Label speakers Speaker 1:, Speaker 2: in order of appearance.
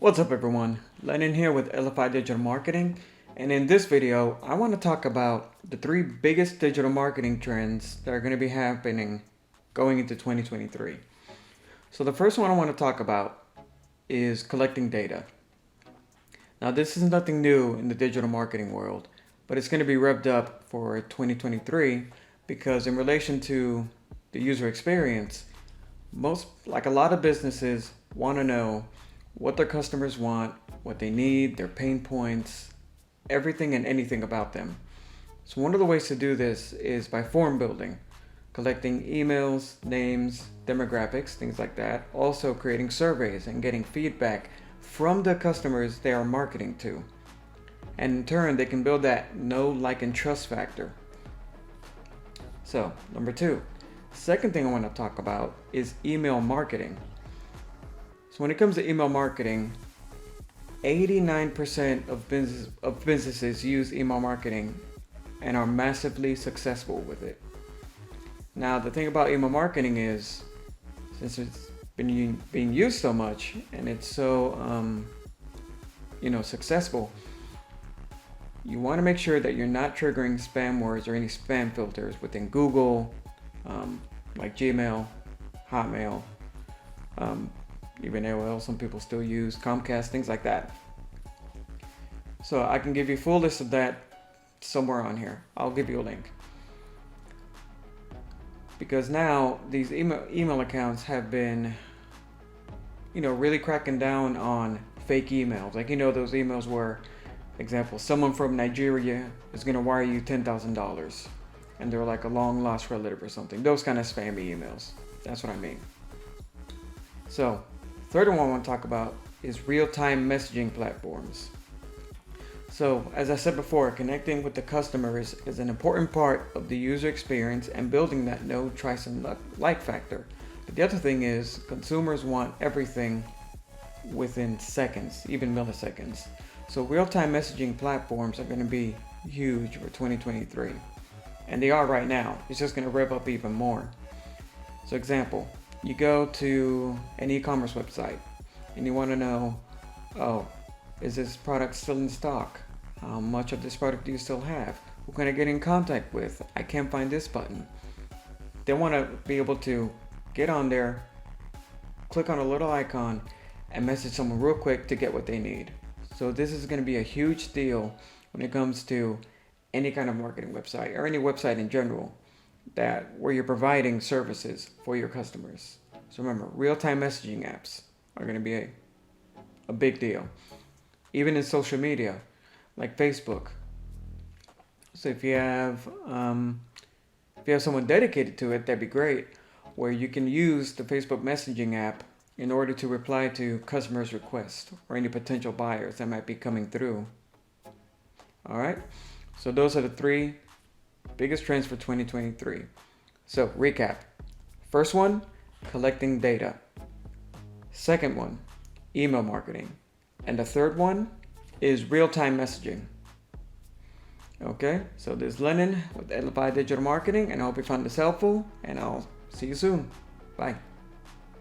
Speaker 1: What's up everyone, Lennon here with LFI Digital Marketing, and in this video I want to talk about the three biggest digital marketing trends that are going to be happening going into 2023. So the first one I want to talk about is collecting data. Now this is nothing new in the digital marketing world, but it's going to be revved up for 2023 because in relation to the user experience, a lot of businesses want to know what their customers want, what they need, their pain points, everything and anything about them. So one of the ways to do this is by form building, collecting emails, names, demographics, things like that. Also creating surveys and getting feedback from the customers they are marketing to. And in turn, they can build that know, like, and trust factor. So, number two. Second thing I want to talk about is email marketing. So when it comes to email marketing, 89% of businesses use email marketing and are massively successful with it. Now the thing about email marketing is, since it's been being used so much and it's so successful, you want to make sure that you're not triggering spam words or any spam filters within Google, like Gmail, Hotmail, even AOL, some people still use Comcast, things like that. So I can give you a full list of that somewhere on here. I'll give you a link. Because now these email accounts have been, really cracking down on fake emails. Like, those emails where, example, someone from Nigeria is going to wire you $10,000 and they're like a long lost relative or something. Those kind of spammy emails. That's what I mean. So, third one I want to talk about is real-time messaging platforms. So, as I said before, connecting with the customers is an important part of the user experience and building that know, trust, and like factor. But the other thing is, consumers want everything within seconds, even milliseconds. So real-time messaging platforms are going to be huge for 2023. And they are right now. It's just going to rev up even more. So example, you go to an e-commerce website and you want to know, is this product still in stock? How much of this product do you still have? Who can I get in contact with? I can't find this button. They want to be able to get on there, click on a little icon, and message someone real quick to get what they need. So this is going to be a huge deal when it comes to any kind of marketing website or any website in general where you're providing services for your customers. So remember, real-time messaging apps are going to be a big deal. Even in social media, like Facebook. So if you have someone dedicated to it, that'd be great. Where you can use the Facebook messaging app in order to reply to customers' requests or any potential buyers that might be coming through. All right. So those are the three biggest trends for 2023. So recap. First one, collecting data. Second one, email marketing. And the third one is real-time messaging. Okay, so this is Lennon with LFI Digital Marketing, and I hope you found this helpful, and I'll see you soon. Bye.